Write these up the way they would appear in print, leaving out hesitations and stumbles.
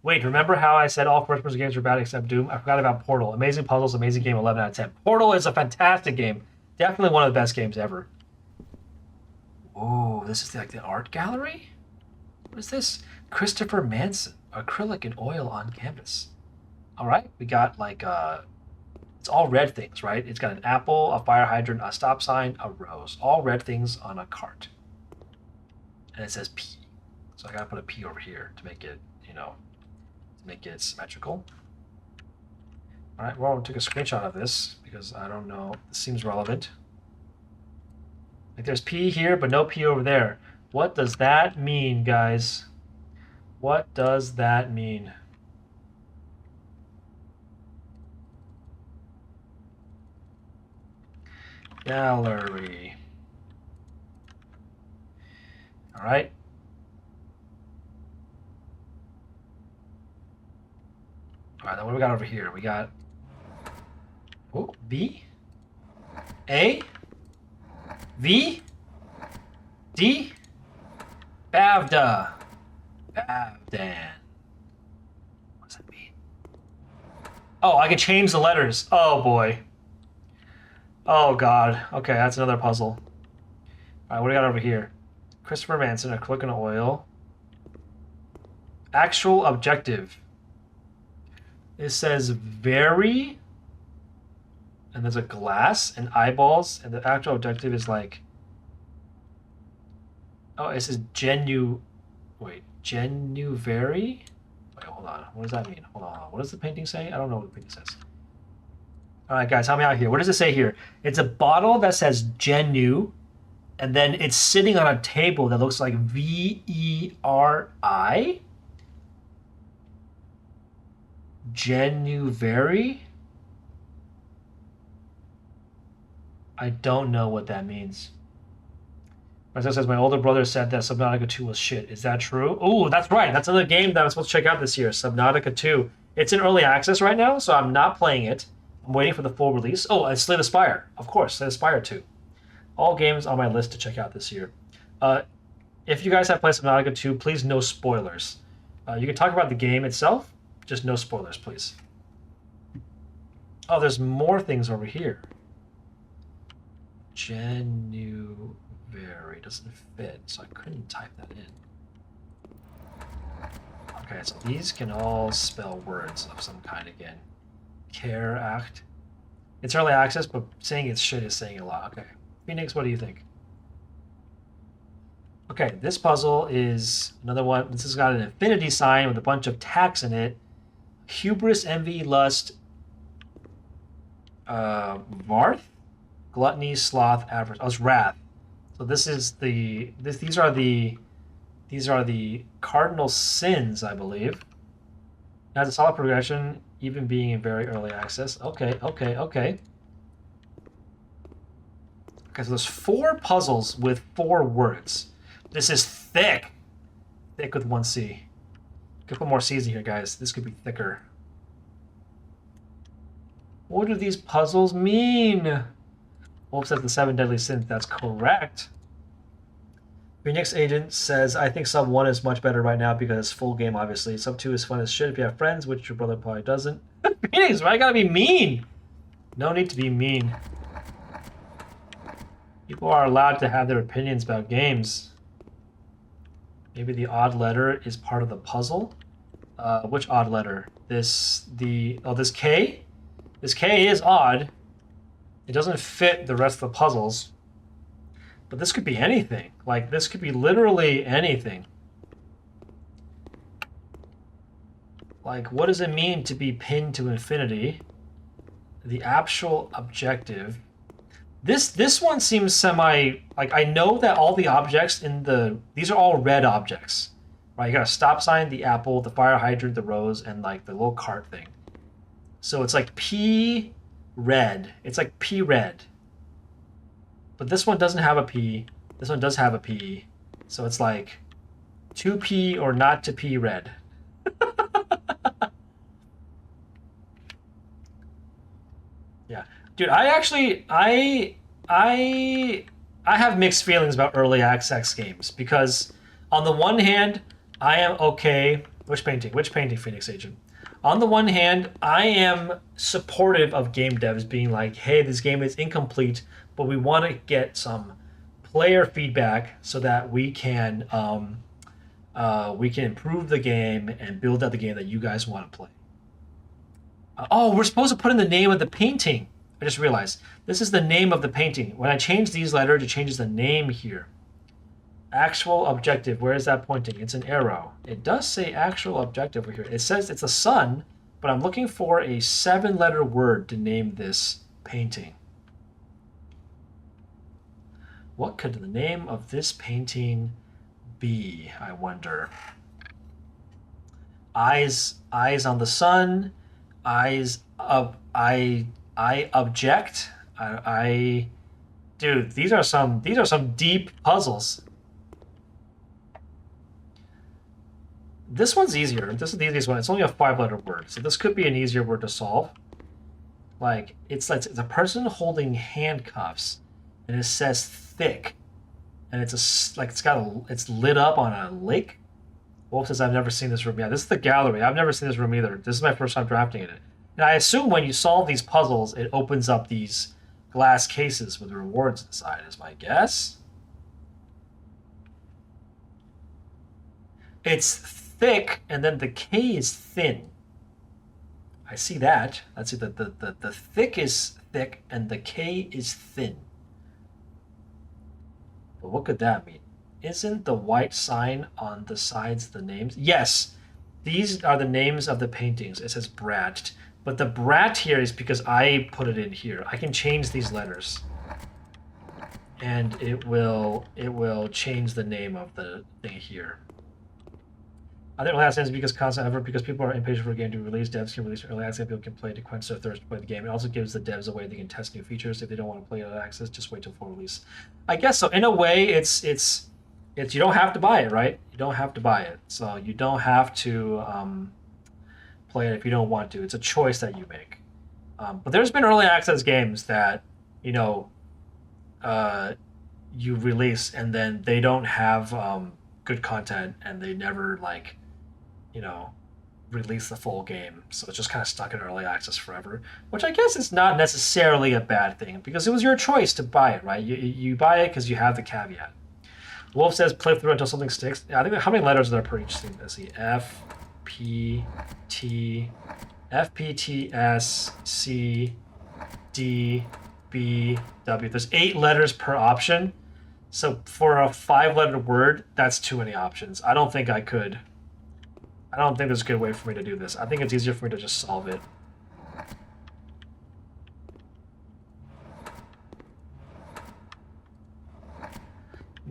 Wait, remember how I said all first-person games were bad except Doom? I forgot about Portal. Amazing puzzles, amazing game, 11 out of 10. Portal is a fantastic game. Definitely one of the best games ever. Oh, this is like the art gallery? What is this? Christopher Manson, acrylic and oil on canvas. All right, we got like, it's all red things, right? It's got an apple, a fire hydrant, a stop sign, a rose. All red things on a cart. And it says P. So I gotta put a P over here to make it, to make it symmetrical. All right, well, I took a screenshot of this because I don't know. This seems relevant. Like there's P here, but no P over there. What does that mean, guys? What does that mean? Gallery. All right. All right, then what do we got over here? We got B, A, V, D, Bavda, Bavdan. What does that mean? Oh, I can change the letters. Oh boy. Oh god. Okay, that's another puzzle. All right, what do we got over here? Christopher Manson, a click on oil. Actual objective. It says very, and there's a glass and eyeballs, and the actual objective is like, oh, it says very? Wait, hold on. What does that mean? Hold on. What does the painting say? I don't know what the painting says. All right, guys, help me out here. What does it say here? It's a bottle that says Genu, and then it's sitting on a table that looks like VERI. Genuary? I don't know what that means. Marcel says, my older brother said that Subnautica 2 was shit. Is that true? Oh, that's right. That's another game that I'm supposed to check out this year, Subnautica 2. It's in early access right now, so I'm not playing it. I'm waiting for the full release. Oh, and Slay the Spire. Of course, Slay the Spire 2. All games on my list to check out this year. If you guys have played Subnautica 2, please no spoilers. You can talk about the game itself, just no spoilers, please. Oh, there's more things over here. Genuary doesn't fit, so I couldn't type that in. Okay, so these can all spell words of some kind again. Care act. It's early access, but saying it's shit is saying a lot. Okay. Phoenix, what do you think? Okay, this puzzle is another one. This has got an infinity sign with a bunch of tacks in it. Hubris, envy, lust, Varth, gluttony, sloth, avarice. Oh, it's wrath. So this is these are the cardinal sins, I believe. It has a solid progression, even being in very early access. Okay. Okay, so there's 4 puzzles with 4 words. This is thick. Thick with 1 C. Could put more C's in here, guys. This could be thicker. What do these puzzles mean? Wolf says the 7 deadly sins. That's correct. Phoenix Agent says, I think Sub 1 is much better right now because it's full game, obviously. Sub 2 is fun as shit if you have friends, which your brother probably doesn't. Phoenix, why I gotta be mean? No need to be mean. People are allowed to have their opinions about games. Maybe the odd letter is part of the puzzle. Which odd letter? This K? This K is odd. It doesn't fit the rest of the puzzles. But this could be anything. Like, this could be literally anything. Like, what does it mean to be pinned to infinity? The actual objective. This one seems semi... Like, I know that all the objects in the... These are all red objects. Right? You got a stop sign, the apple, the fire hydrant, the rose, and, like, the little cart thing. So it's like P red. It's like P red. But this one doesn't have a P. This one does have a P. So it's like 2P or not to P red. Yeah. Dude, I have mixed feelings about early access games because on the one hand, I am okay Which painting? Which painting, Phoenix Agent? On the one hand, I am supportive of game devs being like, hey, this game is incomplete, but we want to get some player feedback so that we can improve the game and build out the game that you guys want to play. Oh, we're supposed to put in the name of the painting. I just realized this is the name of the painting. When I change these letters, it changes the name here. Actual objective. Where is that pointing? It's an arrow. It does say actual objective over here. It says it's a sun, but I'm looking for a 7-letter word to name this painting. What could the name of this painting be, I wonder? Eyes on the sun. Eyes up. I object. Dude, these are some deep puzzles. This one's easier. This is the easiest one. It's only a 5-letter word, so this could be an easier word to solve. Like it's a person holding handcuffs, and it says thick, and it's lit up on a lake. Wolf says, I've never seen this room. Yeah, this is the gallery. I've never seen this room either. This is my first time drafting in it. And I assume when you solve these puzzles, it opens up these glass cases with rewards inside, is my guess. It's thick, and then the K is thin. I see that. That's it. The thick is thick, and the K is thin. But what could that mean? Isn't the white sign on the sides the names? Yes, these are the names of the paintings. It says Brat, but the Brat here is because I put it in here. I can change these letters, and it will change the name of the thing here. I think early access because constant effort because people are impatient for a game to release. Devs can release early access. People can play to quench their thirst to play the game. It also gives the devs a way they can test new features. If they don't want to play early access, just wait till full release. I guess so. In a way, it's you don't have to buy it, right? You don't have to buy it, so you don't have to play it if you don't want to. It's a choice that you make. But there's been early access games that you release and then they don't have good content and they never release the full game, so it's just kind of stuck in early access forever, which I guess is not necessarily a bad thing because it was your choice to buy it, right? You buy it because you have the caveat. Wolf says play through until something sticks. I think how many letters are there per each thing? Let's see. F, P, T, S, C, D, B, W. There's 8 letters per option. So for a 5-letter word, that's too many options. I don't think there's a good way for me to do this. I think it's easier for me to just solve it.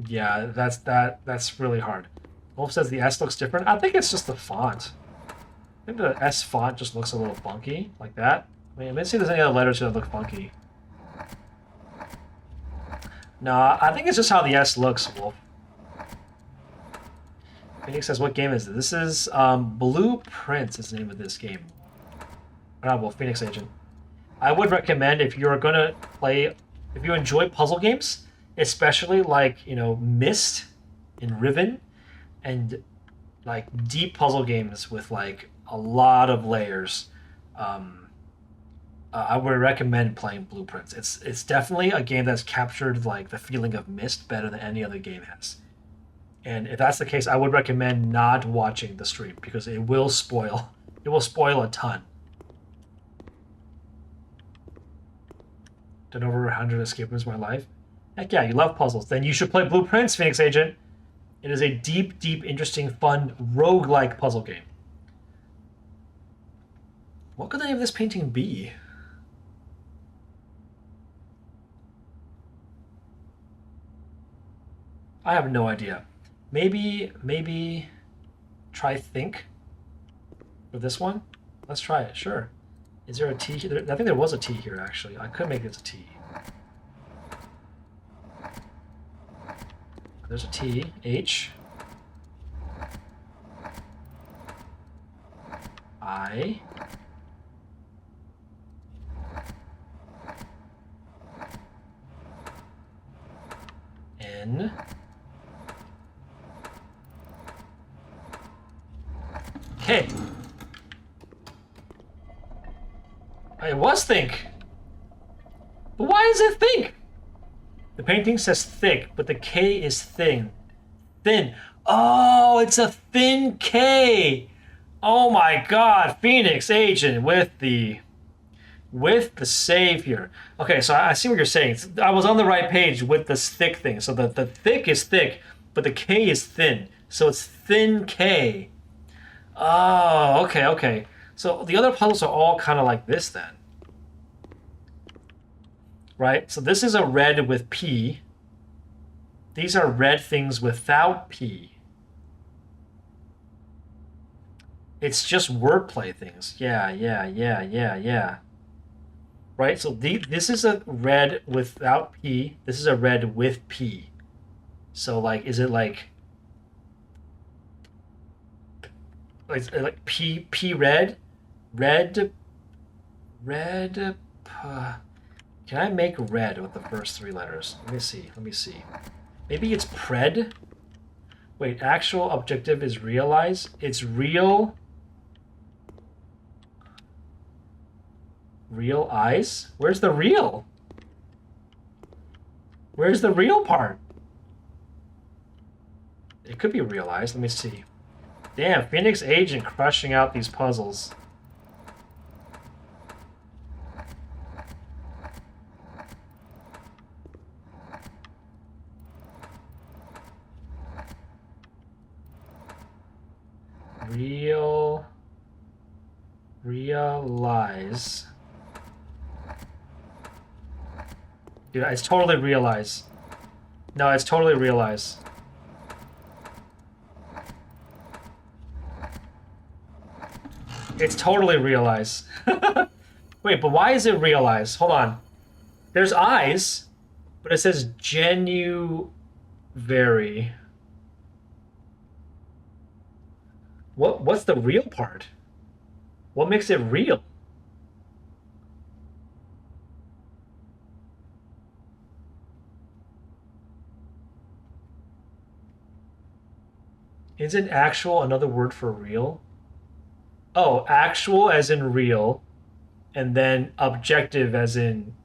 Yeah, that's really hard. Wolf says the S looks different. I think it's just the font. I think the S font just looks a little funky, like that. I mean, let's see if there's any other letters that look funky. No, I think it's just how the S looks, Wolf. Phoenix says, what game is it? This is Blueprints is the name of this game. Well, Phoenix Agent. I would recommend if you're going to play, if you enjoy puzzle games, especially like, Myst and Riven and like deep puzzle games with like a lot of layers, I would recommend playing Blueprints. It's definitely a game that's captured like the feeling of Myst better than any other game has. And if that's the case, I would recommend not watching the stream because it will spoil a ton. Done over 100 escape rooms in my life. Heck yeah, you love puzzles. Then you should play Blueprints, Phoenix Agent. It is a deep, interesting, fun, roguelike puzzle game. What could the name of this painting be? I have no idea. Maybe try think for this one. Let's try it, sure. Is there a T here? I think there was a T here, actually. I could make it a T. There's a T, H, I, N, It was think. But why is it think? The painting says thick, but the K is thin. Thin. Oh, it's a thin K. Oh my God, Phoenix Agent with the save here. Okay, so I see what you're saying. I was on the right page with this thick thing. So the thick is thick, but the K is thin. So it's thin K. Oh, okay, okay. So the other puzzles are all kind of like this then. Right? So this is a red with P. These are red things without P. It's just wordplay things. Yeah. Right? So this is a red without P. This is a red with P. So like, is it like P red? Red. Can I make red with the first three letters? Let me see. Maybe it's pred? Wait, actual objective is realize? It's real. Real eyes? Where's the real? Where's the real part? It could be real eyes. Let me see. Damn, Phoenix Agent crushing out these puzzles. Realize. Dude, it's totally realize. No, it's totally realize. It's totally realize. Wait, but why is it realize? Hold on. There's eyes, but it says very. What's the real part? What makes it real? Isn't actual another word for real? Oh, actual as in real, and then objective as in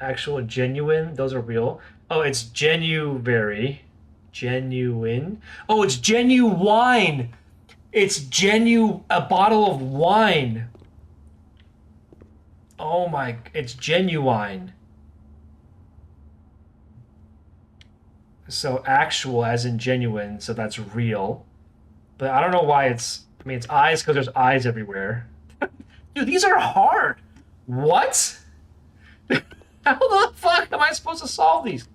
actual and genuine. Those are real. Oh, it's very. Genuine. Oh, it's genuine. It's a bottle of wine. Oh my, it's genuine. So actual as in genuine, so that's real. But I don't know why it's, I mean, it's eyes because there's eyes everywhere. Dude, these are hard. What? How the fuck am I supposed to solve these?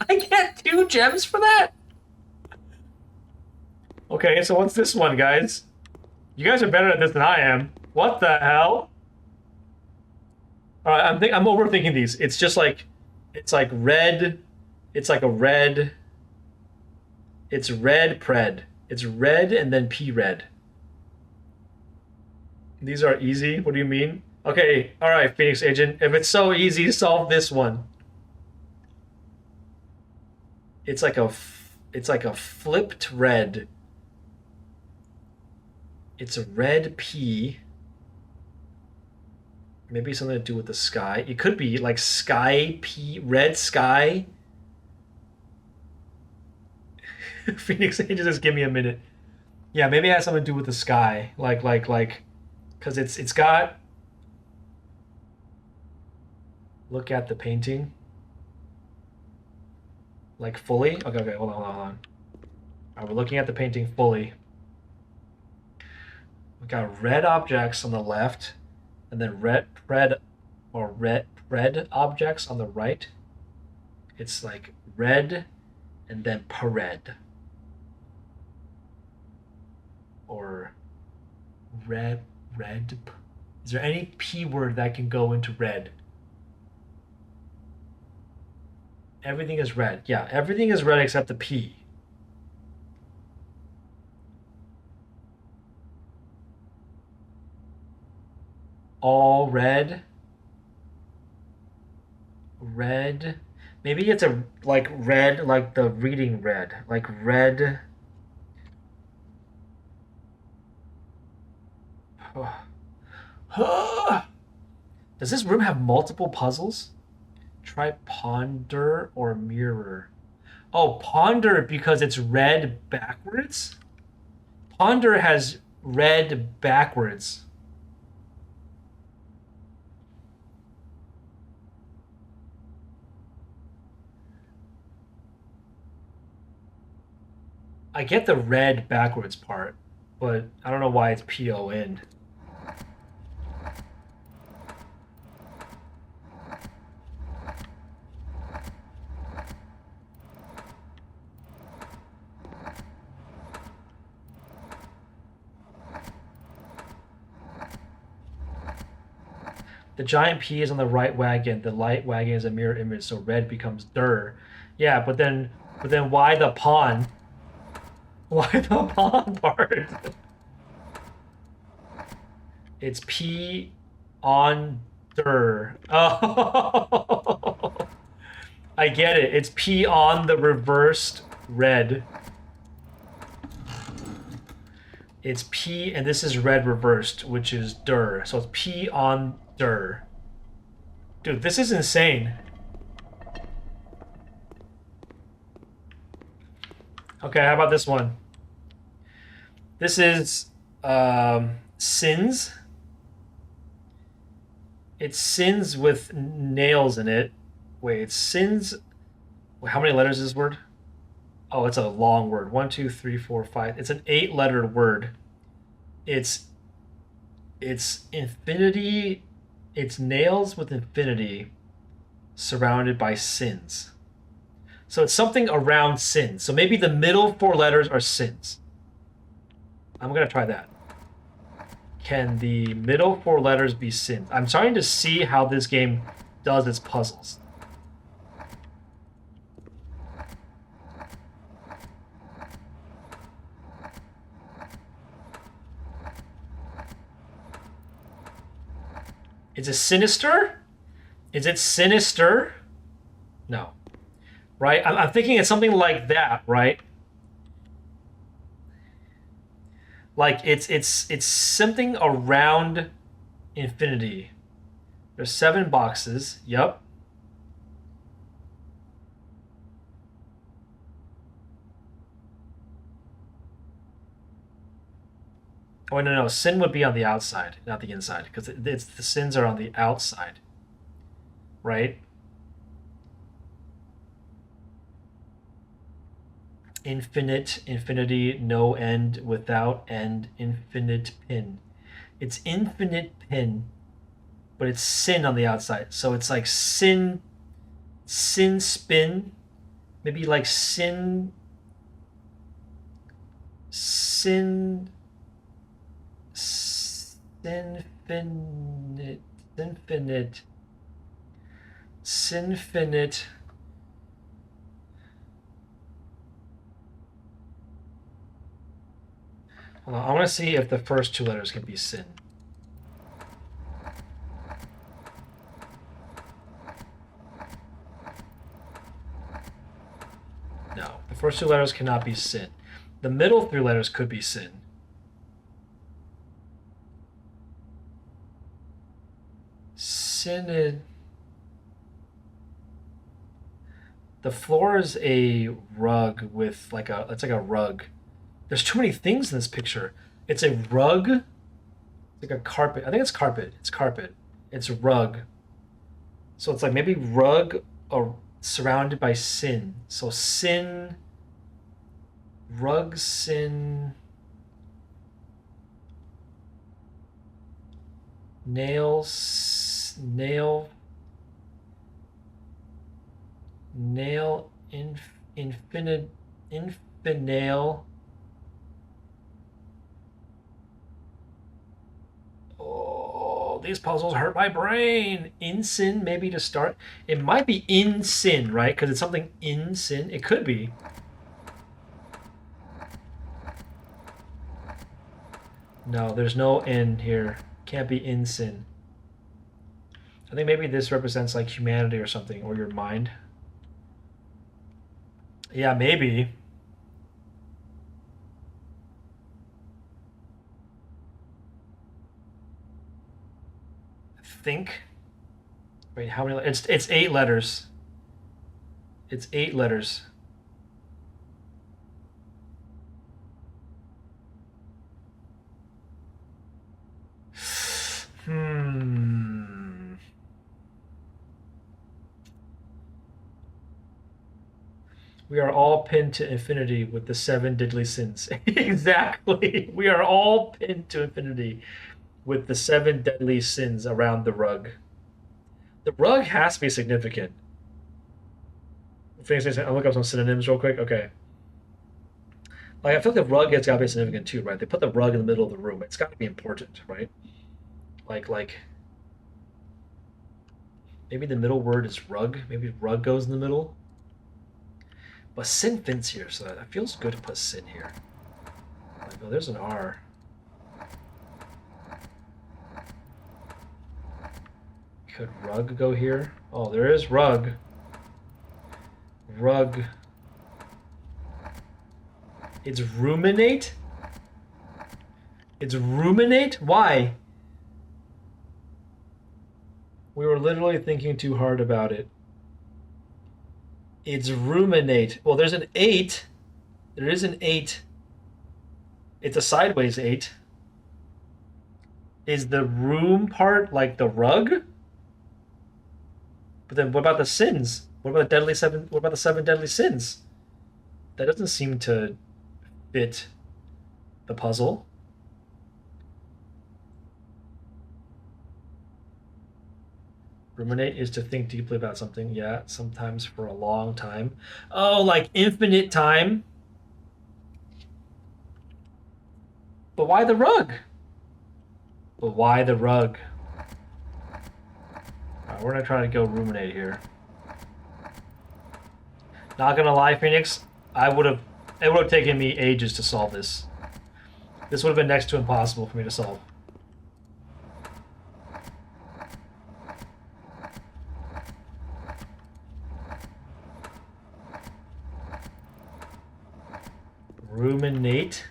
I get 2 gems for that? Okay, so what's this one, guys? You guys are better at this than I am. What the hell? Alright, I'm overthinking these. It's just like, it's like red. It's like a red. It's red pred. It's red and then P red. These are easy. What do you mean? Okay, alright, Phoenix Agent. If it's so easy, solve this one. It's like a flipped red. It's a red P. Maybe something to do with the sky. It could be like sky P, red sky. Phoenix Agent, just give me a minute. Yeah, maybe it has something to do with the sky. Like, because it's got. Look at the painting. Like fully? Okay, hold on. All right, we're looking at the painting fully. We got red objects on the left, and then red objects on the right. It's like red, and then pared. Or red. Is there any P word that can go into red? Everything is red. Yeah, everything is red except the P. All red. Red. Maybe it's a like red, like the reading red. Like red. Does this room have multiple puzzles? Try ponder or mirror. Oh, ponder because it's read backwards? Ponder has read backwards. I get the read backwards part, but I don't know why it's PON. The giant P is on the right wagon. The light wagon is a mirror image, so red becomes der. Yeah, but then why the pawn? Why the pawn part? It's P on der. Oh, I get it. It's P on the reversed red. It's P, and this is red reversed, which is der. So it's P on der. Dude, this is insane. Okay, how about this one? This is sins. It's sins with nails in it. Wait, it's sins. Wait, how many letters is this word? Oh, it's a long word. 1, 2, 3, 4, 5. It's an 8-lettered word. It's infinity. It's nails with infinity surrounded by sins. So it's something around sins. So maybe the middle 4 letters are sins. I'm gonna try that. Can the middle 4 letters be sins? I'm starting to see how this game does its puzzles. Is it sinister? Is it sinister? No. Right? I'm thinking it's something like that, right? Like it's something around infinity. There's 7 boxes. Yep. Oh no, sin would be on the outside, not the inside, because it's the sins are on the outside, right? Infinite, infinity, no end, without end, infinite pin. It's infinite pin, but it's sin on the outside. So it's like sin spin, maybe like sin infinite, sinfinite. Hold on, I want to see if the first 2 letters can be sin. No, the first 2 letters cannot be sin. The middle 3 letters could be sin. Synod. The floor is a rug with it's like a rug. There's too many things in this picture. It's a rug. It's like a carpet. I think it's carpet. It's carpet. It's a rug. So it's like maybe rug or surrounded by sin. So sin, rug, sin, nails, nail, infinite, infinail. Oh, these puzzles hurt my brain. In sin, maybe to start. It might be in sin, right? Because it's something in sin. It could be. No, there's no in here. Can't be in sin. I think maybe this represents like humanity or something, or your mind. Yeah, maybe. Think. Wait, how many? It's 8 letters. It's 8 letters. We are all pinned to infinity with the 7 deadly sins. Exactly. We are all pinned to infinity with the 7 deadly sins around the rug. The rug has to be significant. I'll look up some synonyms real quick. Okay. Like, I feel like the rug has got to be significant too, right? They put the rug in the middle of the room. It's got to be important, right? Like, maybe the middle word is rug. Maybe rug goes in the middle. But sin fits here, so that feels good to put sin here. Like, oh, there's an R. Could rug go here? Oh, there is rug. Rug. It's ruminate? It's ruminate? Why? We were literally thinking too hard about it. It's ruminate. Well, there's an 8. There is an 8. It's a sideways 8. Is the room part like the rug? But then what about the sins? What about the deadly 7? What about the 7 deadly sins? That doesn't seem to fit the puzzle. Ruminate is to think deeply about something. Yeah, sometimes for a long time. Oh, like infinite time. But why the rug? But why the rug? Alright, we're gonna try to go ruminate here. Not gonna lie, Phoenix, it would have taken me ages to solve this. This would have been next to impossible for me to solve. Ruminate.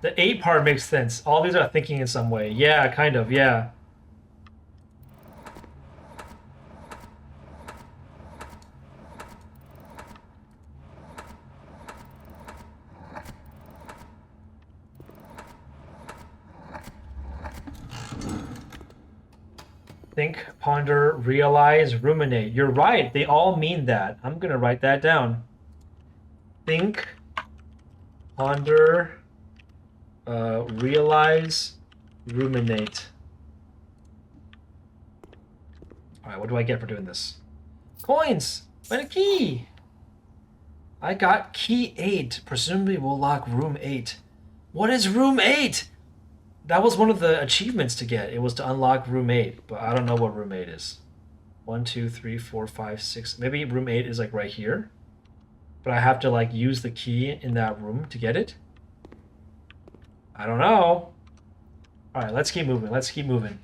The 8 part makes sense. All these are thinking in some way. Yeah, kind of, yeah. Think, ponder, realize, ruminate. You're right. They all mean that. I'm going to write that down. Think, ponder, realize, ruminate. Alright, what do I get for doing this? Coins! And a key! I got key 8. Presumably we'll lock room 8. What is room 8? That was one of the achievements to get. It was to unlock room 8, but I don't know what room 8 is. 1, 2, 3, 4, 5, 6. Maybe room 8 is like right here. But I have to like use the key in that room to get it. I don't know. All right, let's keep moving. Let's keep moving.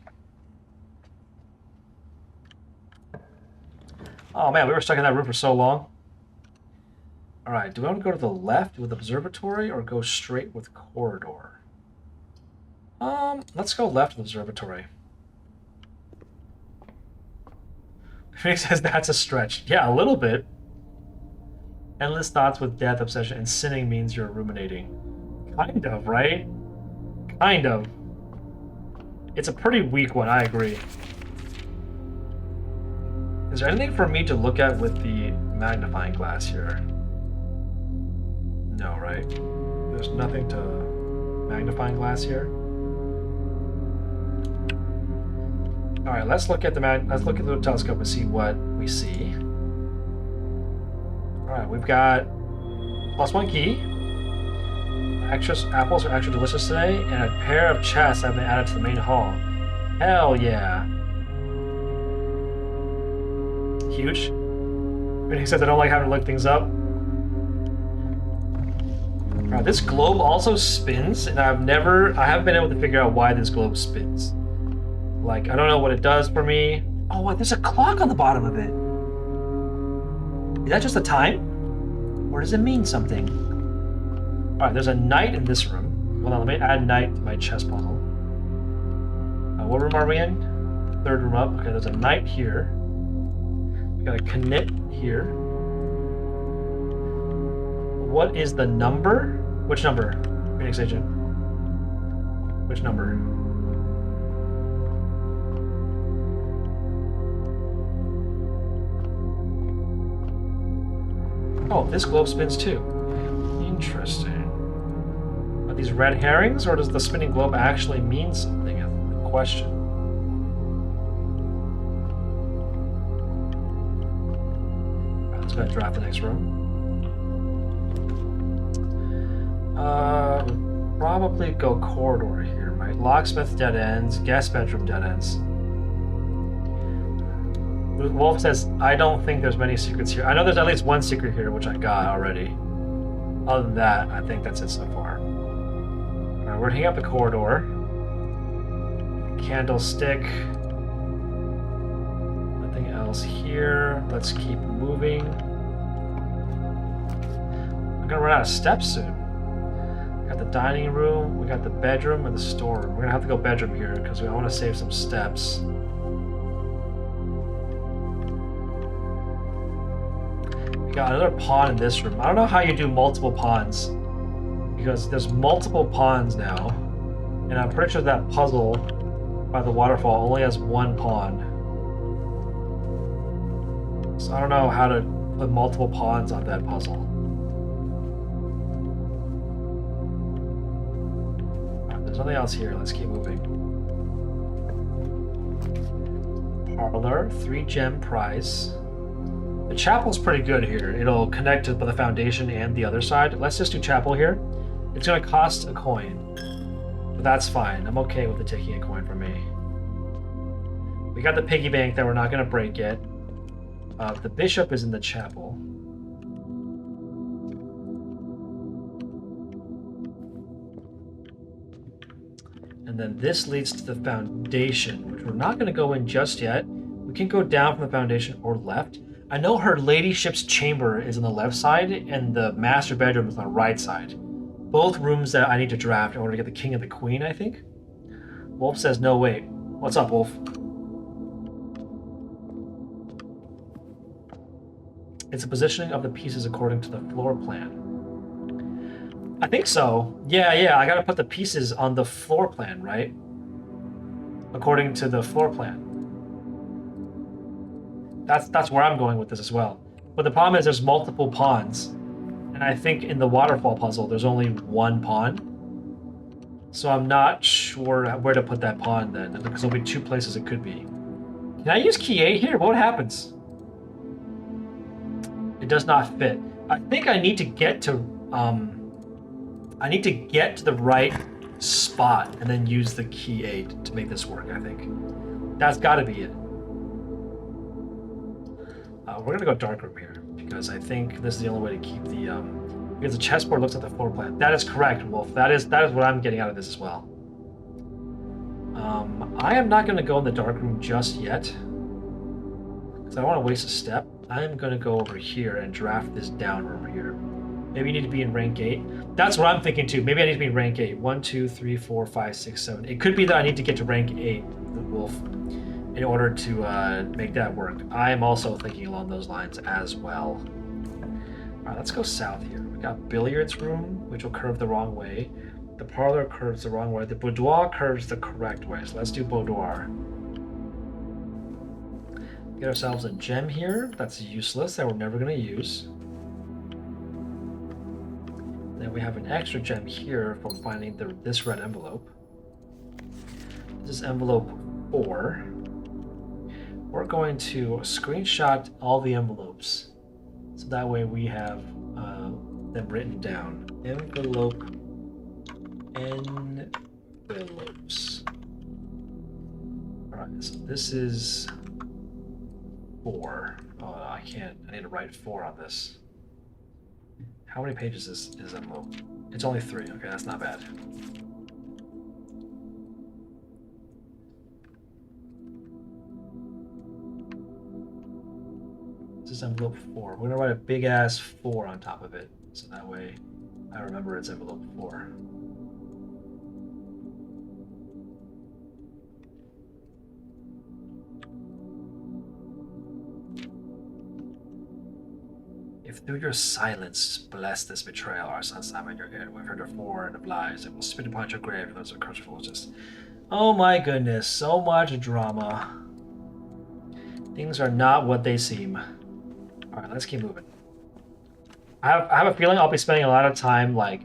Oh man, we were stuck in that room for so long. All right, do we want to go to the left with observatory or go straight with corridor? Let's go left with observatory. Phoenix says that's a stretch. Yeah, a little bit. Endless thoughts with death, obsession, and sinning means you're ruminating. Kind of, right? Kind of. It's a pretty weak one, I agree. Is there anything for me to look at with the magnifying glass here? No, right? There's nothing to magnifying glass here. All right, let's look at the telescope and see what we see. All right, we've got +1 key. Apples are extra delicious today, and a pair of chests have been added to the main hall. Hell yeah! Huge. And he says I don't like having to look things up. Alright, this globe also spins, and I haven't been able to figure out why this globe spins. Like, I don't know what it does for me. Oh, wait, there's a clock on the bottom of it. Is that just the time? Or does it mean something? Alright, there's a knight in this room. Hold on, let me add knight to my chess puzzle. What room are we in? Third room up. Okay, there's a knight here. We got a knit here. What is the number? Which number? Phoenix Agent. Which number? Oh, this globe spins too. Interesting. Are these red herrings, or does the spinning globe actually mean something? Question. Right, let's go ahead and draft the next room. Probably go corridor here, right? Locksmith dead ends, guest bedroom dead ends. Wolf says, I don't think there's many secrets here. I know there's at least one secret here, which I got already. Other than that, I think that's it so far. Alright, we're hanging up the corridor. Candlestick. Nothing else here. Let's keep moving. I'm gonna run out of steps soon. We got the dining room, we got the bedroom, and the storeroom. We're gonna have to go bedroom here because I want to save some steps. We got another pawn in this room. I don't know how you do multiple pawns because there's multiple pawns now, and I'm pretty sure that puzzle by the waterfall only has one pawn. So I don't know how to put multiple pawns on that puzzle. Alright, there's nothing else here. Let's keep moving. Parlor, 3 gem prize. The chapel's pretty good here. It'll connect to the foundation and the other side. Let's just do chapel here. It's gonna cost a coin. But that's fine. I'm okay with it taking a coin from me. We got the piggy bank that we're not going to break yet. The bishop is in the chapel. And then this leads to the foundation, which we're not going to go in just yet. We can go down from the foundation or left. I know her ladyship's chamber is on the left side, and the master bedroom is on the right side. Both rooms that I need to draft in order to get the king and the queen, I think. Wolf says, no, wait. What's up, Wolf? It's a positioning of the pieces according to the floor plan. I think so. Yeah, I gotta put the pieces on the floor plan, right? According to the floor plan. That's where I'm going with this as well. But the problem is there's multiple pawns. And I think in the waterfall puzzle, there's only one pawn. So I'm not sure where to put that pawn then, because there'll be 2 places it could be. Can I use key 8 here? What happens? It does not fit. I think I need to get to the right spot and then use the key 8 to make this work, I think. That's gotta be it. We're gonna go dark room here because I think this is the only way to keep the because the chessboard looks at the floor plan. That is correct, Wolf. That is what I'm getting out of this as well. I am not gonna go in the dark room just yet because I don't want to waste a step. I am gonna go over here and draft this down room here. Maybe you need to be in rank 8. That's what I'm thinking too. Maybe I need to be in rank 8. 1, 2, 3, 4, 5, 6, 7. It could be that I need to get to rank 8, the Wolf, in order to make that work. I am also thinking along those lines as well. All right, let's go south here. We got billiards room, which will curve the wrong way. The parlor curves the wrong way. The boudoir curves the correct way. So let's do boudoir. Get ourselves a gem here. That's useless. That we're never going to use. Then we have an extra gem here from finding this red envelope. This is envelope 4. We're going to screenshot all the envelopes. So that way we have them written down. Envelopes. Alright, so this is 4. Oh, I can't. I need to write 4 on this. How many pages is envelope? It's only 3. Okay, that's not bad. This is envelope 4. We're gonna write a big ass 4 on top of it, so that way I remember it's envelope 4. through your silence, bless this betrayal, our son Simon, your heir. We've heard of war and of lies, and will spit upon your grave those are cursed foolishness. Oh my goodness, so much drama. Things are not what they seem. Alright, let's keep moving. I have a feeling I'll be spending a lot of time, like,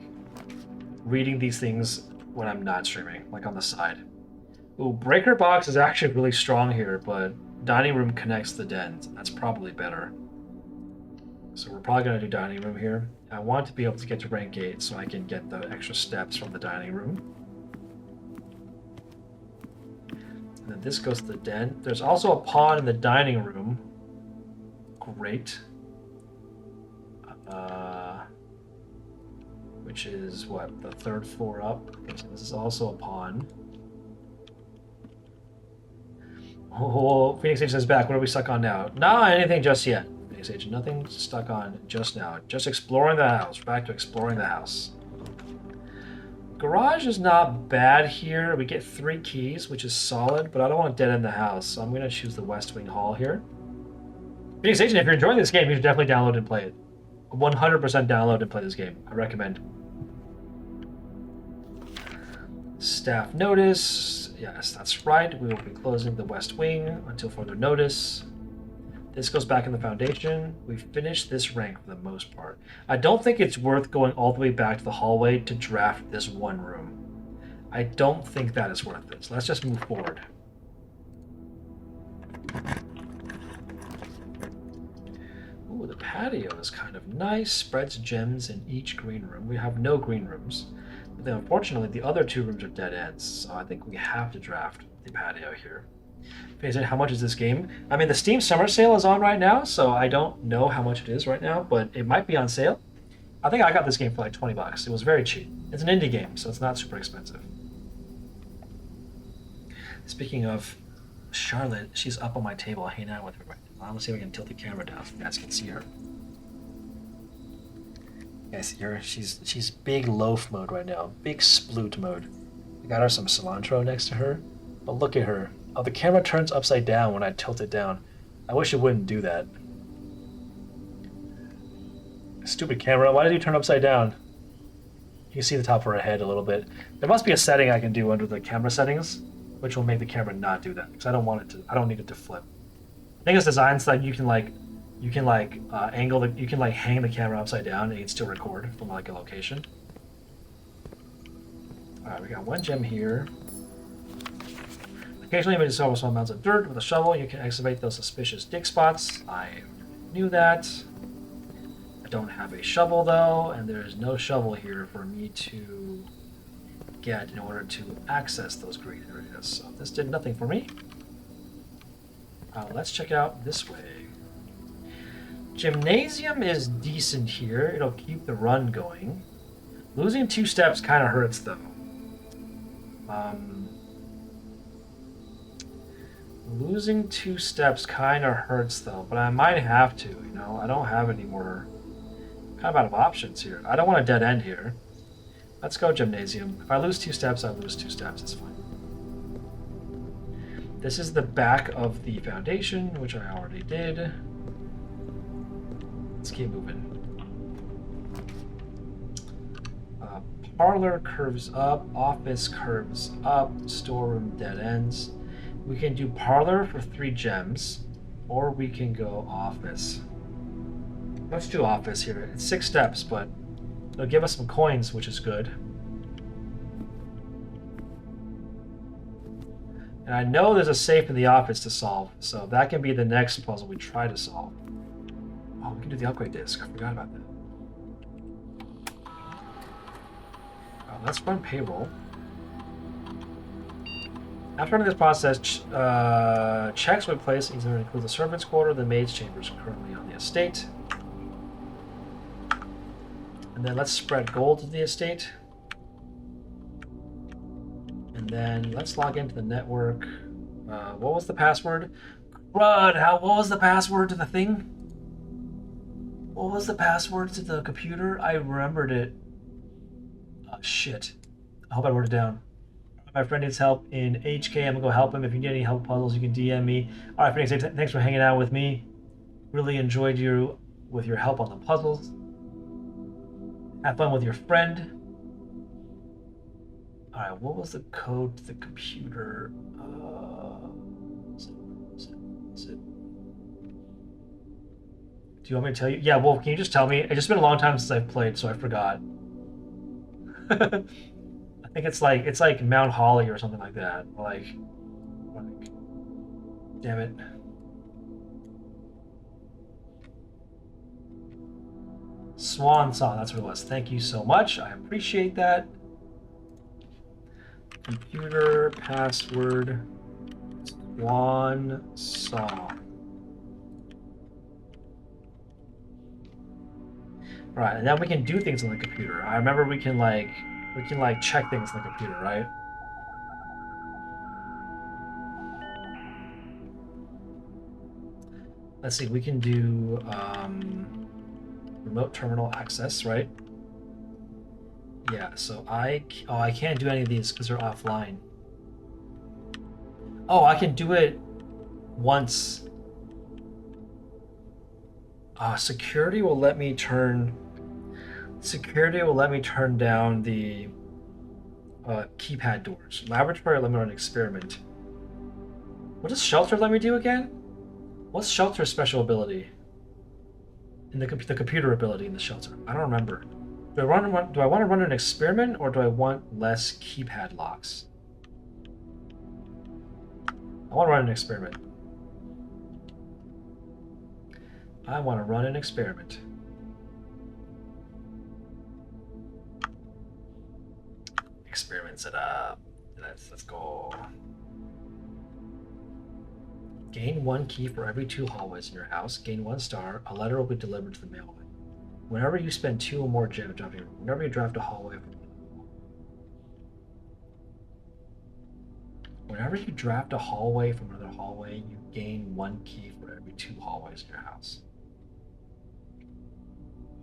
reading these things when I'm not streaming, like on the side. Ooh, breaker box is actually really strong here, but dining room connects the dens. That's probably better. So we're probably going to do dining room here. I want to be able to get to rank 8 so I can get the extra steps from the dining room. And then this goes to the den. There's also a pawn in the dining room. Great. Which is, what, the 3rd floor up? Okay, so this is also a pawn. Oh, Phoenix Agent is back. What are we stuck on now? Not anything just yet. Phoenix Agent, nothing stuck on just now. Just exploring the house. We're back to exploring the house. Garage is not bad here. We get 3 keys, which is solid, but I don't want to dead end the house, so I'm going to choose the West Wing Hall here. Phoenix Agent, if you're enjoying this game, you should definitely download and play it. 100% download and play this game. I recommend. Staff notice. Yes, that's right. We will be closing the West Wing until further notice. This goes back in the foundation. We've finished this rank for the most part. I don't think it's worth going all the way back to the hallway to draft this one room. I don't think that is worth it. So let's just move forward. Ooh, the patio is kind of nice. Spreads gems in each green room. We have no green rooms. But then unfortunately, the other 2 rooms are dead ends. So I think we have to draft the patio here. How much is this game? I mean, the Steam Summer Sale is on right now, so I don't know how much it is right now, but it might be on sale. I think I got this game for like 20 bucks. It was very cheap. It's an indie game, so it's not super expensive. Speaking of Charlotte, she's up on my table hanging out with her right now. Let's see if I can tilt the camera down so you guys can see her. You guys see her? She's big loaf mode right now. Big sploot mode. I got her some cilantro next to her. But look at her. Oh, the camera turns upside down when I tilt it down. I wish it wouldn't do that. Stupid camera, why did you turn upside down? You can see the top of her head a little bit. There must be a setting I can do under the camera settings, which will make the camera not do that, because I don't need it to flip. I think it's designed so that you can hang the camera upside down and you can still record from like a location. Alright, we got 1 gem here. Occasionally, when you discover small amounts of dirt with a shovel, you can excavate those suspicious dig spots. I knew that. I don't have a shovel, though, and there's no shovel here for me to get in order to access those green areas. So this did nothing for me. Let's check it out this way. Gymnasium is decent here. It'll keep the run going. Losing 2 steps kind of hurts, though. Losing 2 steps kind of hurts, though, but I might have to, you know? I don't have any more... kind of out of options here. I don't want a dead end here. Let's go Gymnasium. If I lose 2 steps, I lose 2 steps. It's fine. This is the back of the foundation, which I already did. Let's keep moving. Parlor curves up. Office curves up. Storeroom dead ends. We can do parlor for 3 gems, or we can go office. Let's do office here. It's 6 steps, but it'll give us some coins, which is good. And I know there's a safe in the office to solve, so that can be the next puzzle we try to solve. Oh, we can do the upgrade disc. I forgot about that. Let's run payroll. After running this process, checks will be placed either include the servants' quarter, the maid's chambers currently on the estate. And then let's spread gold to the estate. And then let's log into the network. What was the password? Crud, what was the password to the thing? What was the password to the computer? I remembered it. Oh, shit. I hope I wrote it down. My friend needs help in HK. I'm gonna go help him. If you need any help puzzles, you can DM me. All right, thanks for hanging out with me. Really enjoyed you with your help on the puzzles. Have fun with your friend. All right, what was the code to the computer? Is it? Do you want me to tell you? Yeah, Wolf, can you just tell me? It's just been a long time since I've played, so I forgot. I think it's like Mount Holly or something like that. Like damn it. Swan song, that's what it was. Thank you so much. I appreciate that. Computer password Swan song. Right, and then we can do things on the computer. I remember we can check things on the computer, right? Let's see, we can do remote terminal access, right? Yeah, so I can't do any of these because they're offline. Oh, I can do it once. Security will let me turn down the keypad doors. Laboratory let me run an experiment. What does shelter let me do again? What's shelter's special ability? In the computer ability in the shelter. I don't remember. Do I want to run an experiment or do I want less keypad locks? I want to run an experiment. I want to run an experiment. Experiments it up. Let's go. Gain 1 key for every 2 hallways in your house. Gain 1 star. A letter will be delivered to the mailman. Whenever you spend 2 or more gems drafting, whenever you draft a hallway from another hallway, you gain 1 key for every 2 hallways in your house.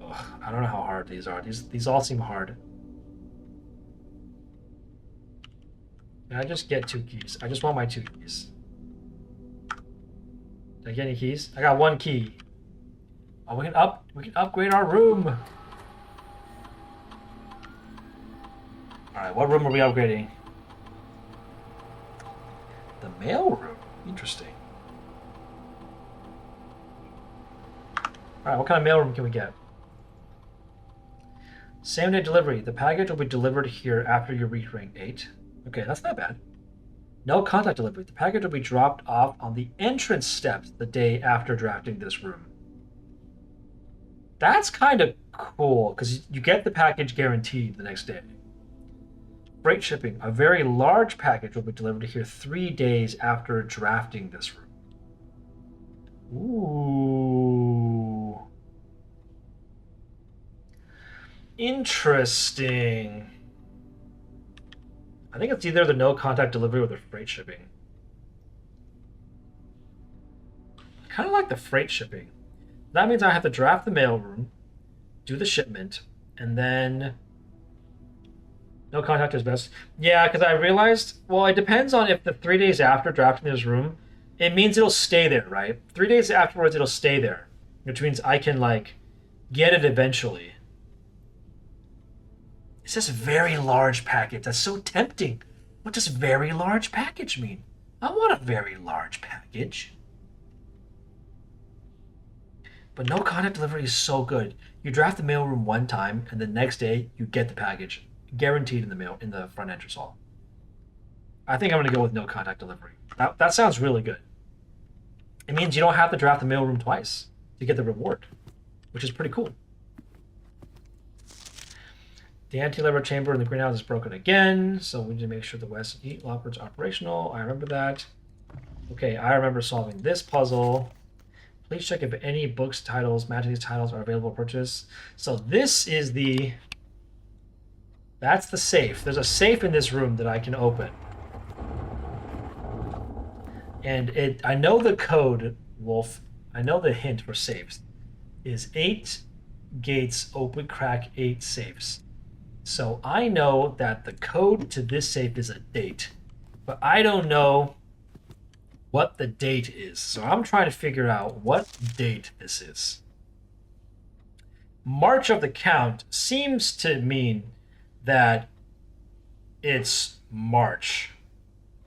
Ugh, I don't know how hard these are. These all seem hard. Can I just get 2 keys? I just want my 2 keys. Did I get any keys? I got 1 key. Oh, we can upgrade our room. All right, what room are we upgrading? The mail room. Interesting. All right, what kind of mail room can we get? Same day delivery. The package will be delivered here after you reach rank 8. Okay, that's not bad. No contact delivery. The package will be dropped off on the entrance steps the day after drafting this room. That's kind of cool, because you get the package guaranteed the next day. Freight shipping. A very large package will be delivered here 3 days after drafting this room. Ooh. Interesting. I think it's either the no contact delivery or the freight shipping. I kind of like the freight shipping. That means I have to draft the mailroom, do the shipment, and then no contact is best. Yeah, because I realized, well, it depends on if the 3 days after drafting this room, it means it'll stay there, right? 3 days afterwards, it'll stay there, which means I can, like, get it eventually. It says very large package. That's so tempting. What does very large package mean? I want a very large package. But no contact delivery is so good. You draft the mailroom 1 time, and the next day you get the package, guaranteed in the front entrance hall. I think I'm gonna go with no contact delivery. That sounds really good. It means you don't have to draft the mailroom twice to get the reward, which is pretty cool. The anti-lever chamber in the greenhouse is broken again, so we need to make sure the West Eat Lockers operational. I remember that. Okay, I remember solving this puzzle. Please check if any books, titles, matching these titles are available for purchase. So this is that's the safe. There's a safe in this room that I can open. And I know the code, Wolf. I know the hint for safes is 8 gates open crack 8 safes. So I know that the code to this safe is a date, but I don't know what the date is. So I'm trying to figure out what date this is. March of the Count seems to mean that it's March.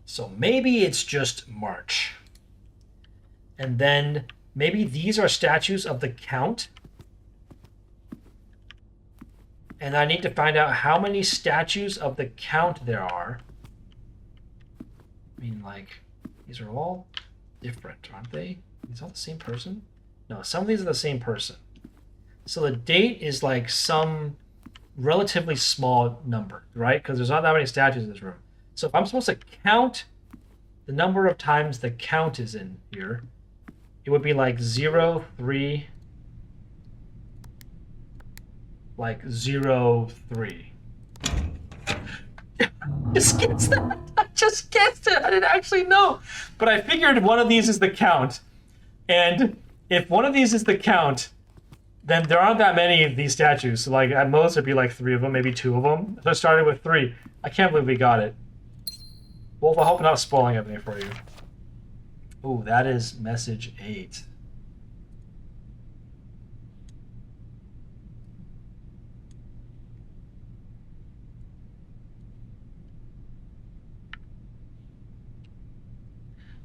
So maybe it's just March. And then maybe these are statues of the Count. And I need to find out how many statues of the Count there are. I mean, like, these are all different, aren't they? These all the same person? No, some of these are the same person. So the date is like some relatively small number, right? Because there's not that many statues in this room. So if I'm supposed to count the number of times the Count is in here, it would be like 0, 3, like 0, 3. Just guessed that. I just guessed it. I didn't actually know. But I figured one of these is the Count. And if one of these is the Count, then there aren't that many of these statues. So like at most it'd be like 3 of them, maybe 2 of them. So I started with 3. I can't believe we got it. Wolf, I hope I'm not spoiling everything for you. Ooh, that is message 8.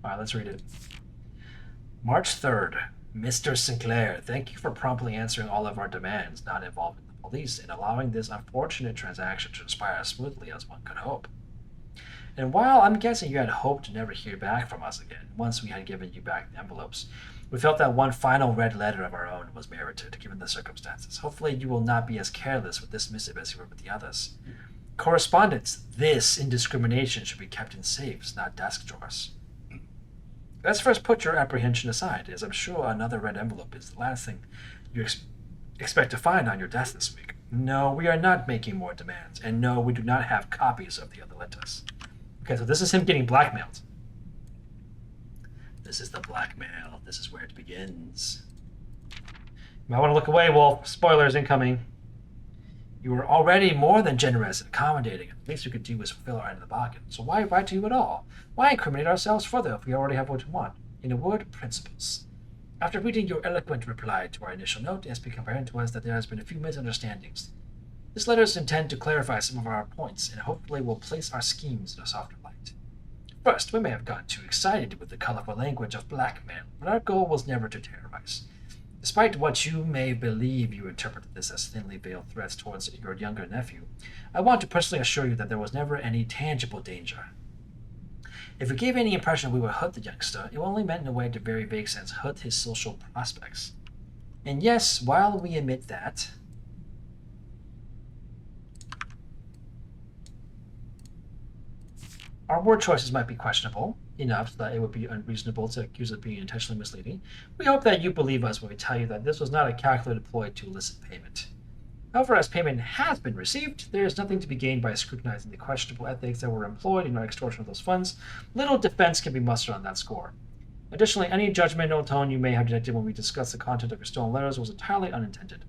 All right, let's read it. March 3rd. Mr. Sinclair, thank you for promptly answering all of our demands, not involving the police, and allowing this unfortunate transaction to transpire as smoothly as one could hope. And while I'm guessing you had hoped to never hear back from us again, once we had given you back the envelopes, we felt that one final red letter of our own was merited, given the circumstances. Hopefully you will not be as careless with this missive as you were with the others. Correspondence, this indiscrimination should be kept in safes, not desk drawers. Let's first put your apprehension aside, as I'm sure another red envelope is the last thing you expect to find on your desk this week. No, we are not making more demands, and no, we do not have copies of the other letters. Okay, so this is him getting blackmailed. This is the blackmail. This is where it begins. You might want to look away, Wolf. Spoilers incoming. You were already more than generous and accommodating. The least we could do was fulfill our end of the bargain. So why write to you at all? Why incriminate ourselves further if we already have what we want? In a word, principles. After reading your eloquent reply to our initial note, it has become apparent to us that there has been a few misunderstandings. This letter is intended to clarify some of our points, and hopefully will place our schemes in a softer light. First, we may have gotten too excited with the colorful language of blackmail, but our goal was never to terrorize. Despite what you may believe you interpreted this as thinly veiled threats towards your younger nephew, I want to personally assure you that there was never any tangible danger. If we gave any impression we would hurt the youngster, it only meant in a way to very vague sense hurt his social prospects. And yes, while we admit that, our word choices might be questionable enough that it would be unreasonable to accuse of being intentionally misleading. We hope that you believe us when we tell you that this was not a calculated ploy to elicit payment. However, as payment has been received, there is nothing to be gained by scrutinizing the questionable ethics that were employed in our extortion of those funds. Little defense can be mustered on that score. Additionally, any judgmental tone you may have detected when we discussed the content of your stolen letters was entirely unintended.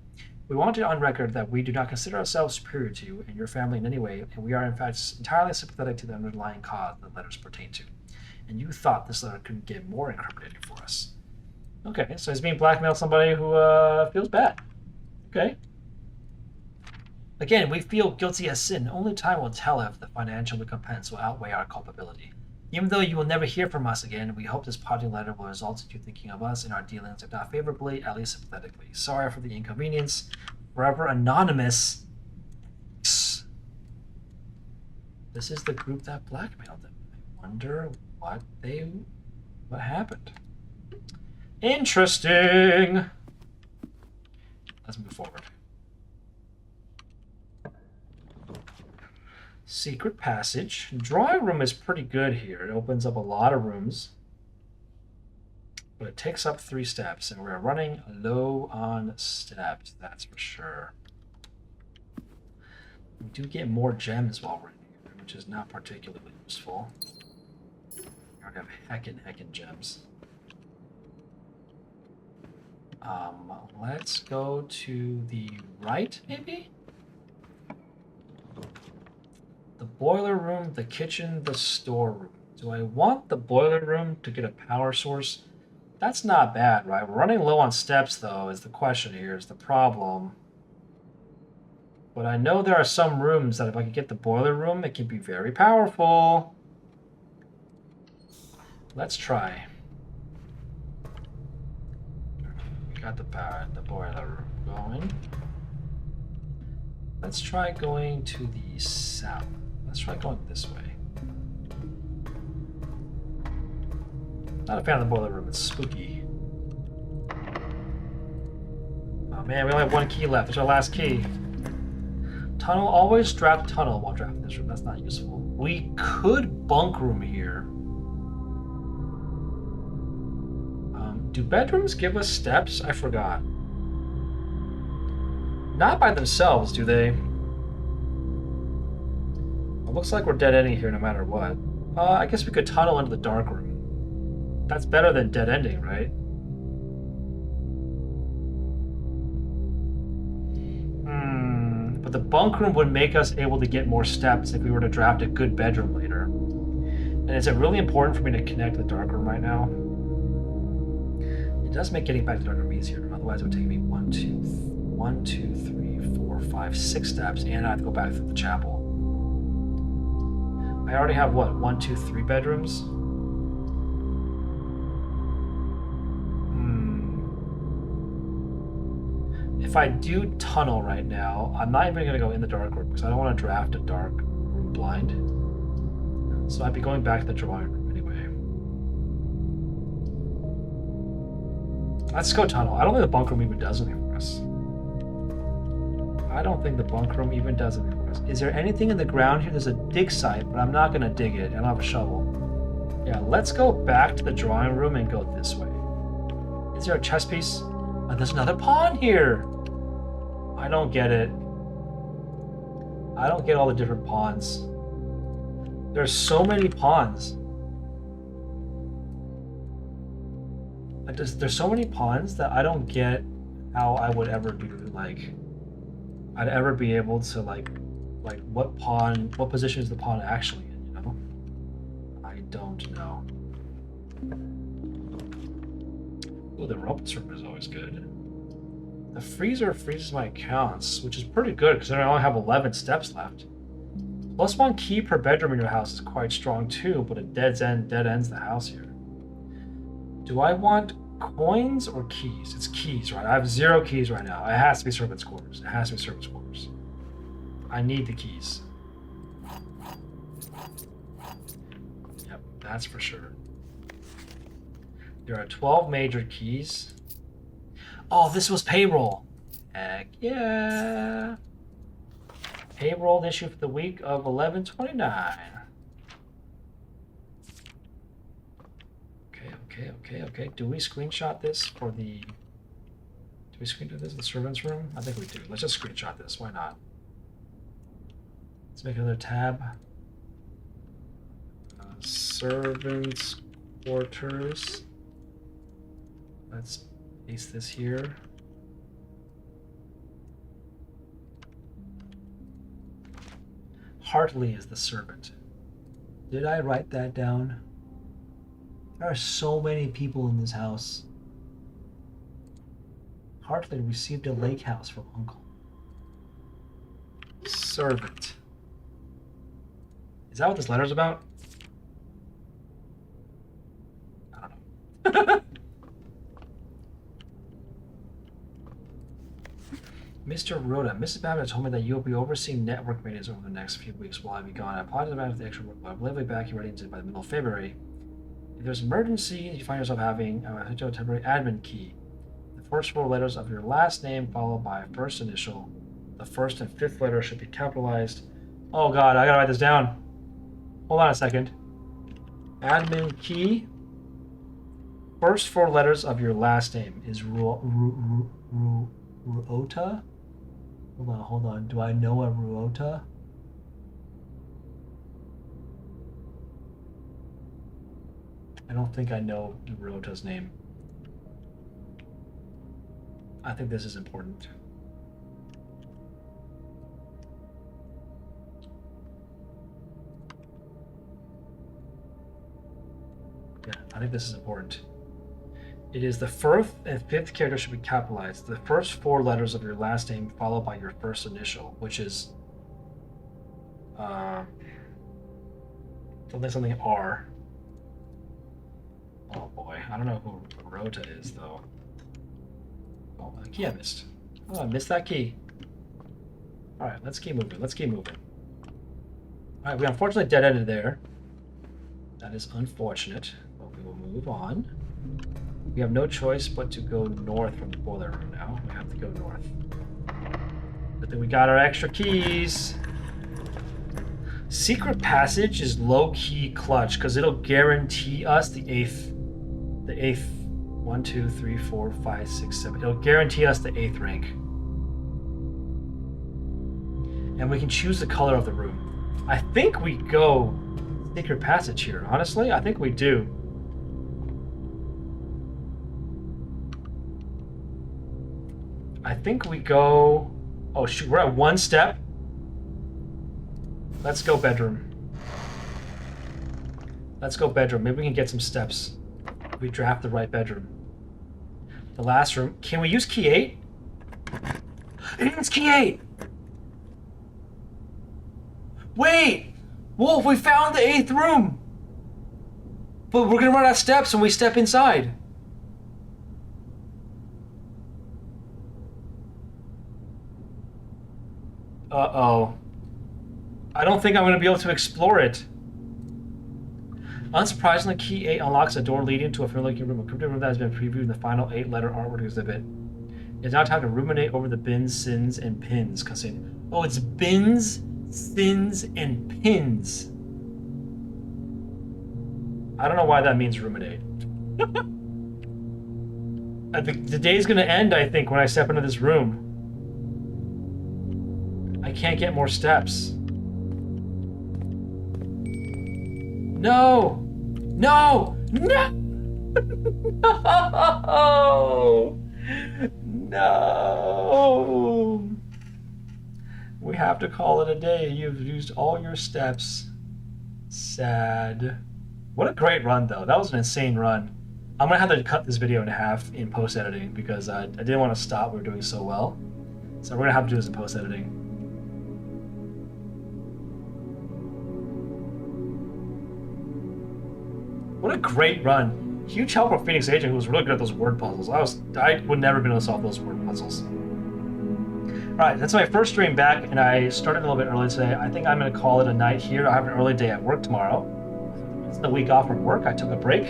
We want it on record that we do not consider ourselves superior to you and your family in any way, and we are in fact entirely sympathetic to the underlying cause the letters pertain to. And you thought this letter couldn't get more incriminating for us. Okay, so he's being blackmailed somebody who feels bad. Okay. Again, we feel guilty as sin. Only time will tell if the financial recompense will outweigh our culpability. Even though you will never hear from us again, we hope this parting letter will result in you thinking of us and our dealings, if not favorably, at least sympathetically. Sorry for the inconvenience. Forever Anonymous. This is the group that blackmailed them. I wonder what happened. Interesting. Let's move forward. Secret passage. Drawing room is pretty good here. It opens up a lot of rooms. But it takes up 3 steps, and we're running low on steps, that's for sure. We do get more gems while we're in here, which is not particularly useful. We already have heckin' gems. Let's go to the right, maybe? The boiler room, the kitchen, the storeroom. Do I want the boiler room to get a power source? That's not bad, right? We're running low on steps, though, is the question here, is the problem. But I know there are some rooms that if I could get the boiler room, it can be very powerful. Let's try. We got the boiler room going. Let's try going to the south. Let's try going this way. Not a fan of the boiler room, it's spooky. Oh man, we only have one key left. It's our last key. Tunnel, always draft tunnel while drafting this room. That's not useful. We could bunk room here. Do bedrooms give us steps? I forgot. Not by themselves, do they? It looks like we're dead ending here no matter what. I guess we could tunnel into the dark room. That's better than dead ending, right? But the bunk room would make us able to get more steps if we were to draft a good bedroom later. And is it really important for me to connect the dark room right now? It does make getting back to the dark room easier. Otherwise, it would take me 1, 2, 3, 4, 5, 6 steps, and I have to go back through the chapel. I already have what? 1, 2, 3 bedrooms? If I do tunnel right now, I'm not even going to go in the dark room because I don't want to draft a dark room blind. So I'd be going back to the drawing room anyway. Let's go tunnel. I don't think the bunk room even does anything for us. I don't think the bunk room even does anything for us. Is there anything in the ground here? There's a dig site, but I'm not going to dig it. I don't have a shovel. Yeah, let's go back to the drawing room and go this way. Is there a chess piece? Oh, there's another pawn here. I don't get it. I don't get all the different pawns. There's so many pawns. There's so many pawns that I don't get how I would ever do, like, I'd ever be able to, like what position is the pawn actually in, you know? I don't know. Ooh, the robots room is always good. The freezer freezes my accounts, which is pretty good because I only have 11 steps left. +1 key per bedroom in your house is quite strong too, but it dead ends the house here. Do I want coins or keys? It's keys, right? I have 0 keys right now. It has to be servants' quarters. It has to be servants' quarters. I need the keys. Yep, that's for sure. There are 12 major keys. Oh, this was payroll. Heck yeah. Payroll issue for the week of 11/29. Okay. Do we screenshot this for the... Do we screenshot this in the servants' room? I think we do. Let's just screenshot this. Why not? Let's make another tab. Servants' quarters. Let's paste this here. Hartley is the servant. Did I write that down? There are so many people in this house. Hartley received a lake house from Uncle. Servant. Is that what this letter's about? I don't know. Mr. Rhoda, Mrs. Babbitt told me that you'll be overseeing network meetings over the next few weeks while I be gone. I apologize about the extra work, but I'll be back here ready by the middle of February. If there's an emergency, you find yourself having a temporary admin key. The first 4 letters of your last name followed by a first initial. The first and 5th letter should be capitalized. Oh god, I gotta write this down. Hold on a second. Admin key. First 4 letters of your last name is Ruota? Hold on. Do I know a Ruota? I don't think I know Ruota's name. I think this is important. Yeah, I think this is important. It is the fourth and fifth character should be capitalized. The first four letters of your last name followed by your first initial, which is something R. Oh boy, I don't know who Rota is though. Oh, the key I missed. Oh, I missed that key. All right, let's keep moving. Let's keep moving. All right, we unfortunately dead-ended there. That is unfortunate, but we will move on. We have no choice but to go north from the boiler room now. We have to go north. But then we got our extra keys. Secret passage is low-key clutch because it'll guarantee us the eighth 1, 2, 3, 4, 5, 6, 7. It'll guarantee us the 8th rank. And we can choose the color of the room. I think we go secret passage here. Honestly, I think we do. I think we go... Oh shoot, we're at 1 step. Let's go bedroom. Let's go bedroom. Maybe we can get some steps. We draft the right bedroom. The last room. Can we use key 8? It's key 8! Wait! Wolf, we found the 8th room! But we're gonna run out of steps when we step inside. Uh-oh. I don't think I'm gonna be able to explore it. Unsurprisingly, key 8 unlocks a door leading to a familiar room. A cryptic room that has been previewed in the final 8-letter artwork exhibit. It's now time to ruminate over the bins, sins, and pins. Oh, it's bins, sins, and pins. I don't know why that means ruminate. The day's gonna end, I think, when I step into this room. I can't get more steps. No! No! No! No! No! We have to call it a day. You've used all your steps. Sad. What a great run, though. That was an insane run. I'm gonna have to cut this video in half in post-editing because I didn't want to stop. We were doing so well. So we're gonna have to do this in post-editing. What a great run. Huge help from Phoenix Agent, who was really good at those word puzzles. I would never be able to solve those word puzzles. Alright, that's my first stream back, and I started a little bit early today. I think I'm going to call it a night here. I have an early day at work tomorrow. It's the week off from work. I took a break,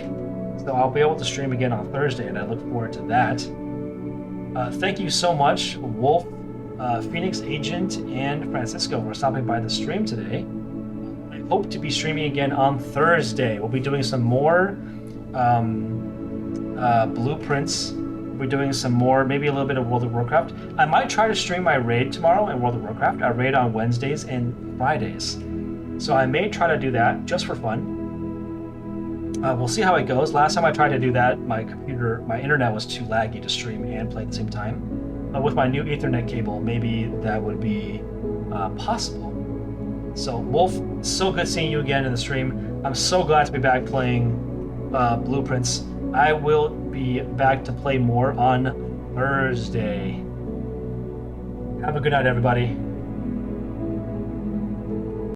so I'll be able to stream again on Thursday, and I look forward to that. Thank you so much, Wolf, Phoenix Agent, and Francisco for stopping by the stream today. Hope to be streaming again on Thursday. We'll be doing some more blueprints. We'll be doing some more, maybe a little bit of World of Warcraft. I might try to stream my raid tomorrow in World of Warcraft. I raid on Wednesdays and Fridays. So I may try to do that just for fun. We'll see how it goes. Last time I tried to do that, my internet was too laggy to stream and play at the same time. But with my new Ethernet cable, maybe that would be possible. So, Wolf, so good seeing you again in the stream. I'm so glad to be back playing Blueprints. I will be back to play more on Thursday. Have a good night, everybody.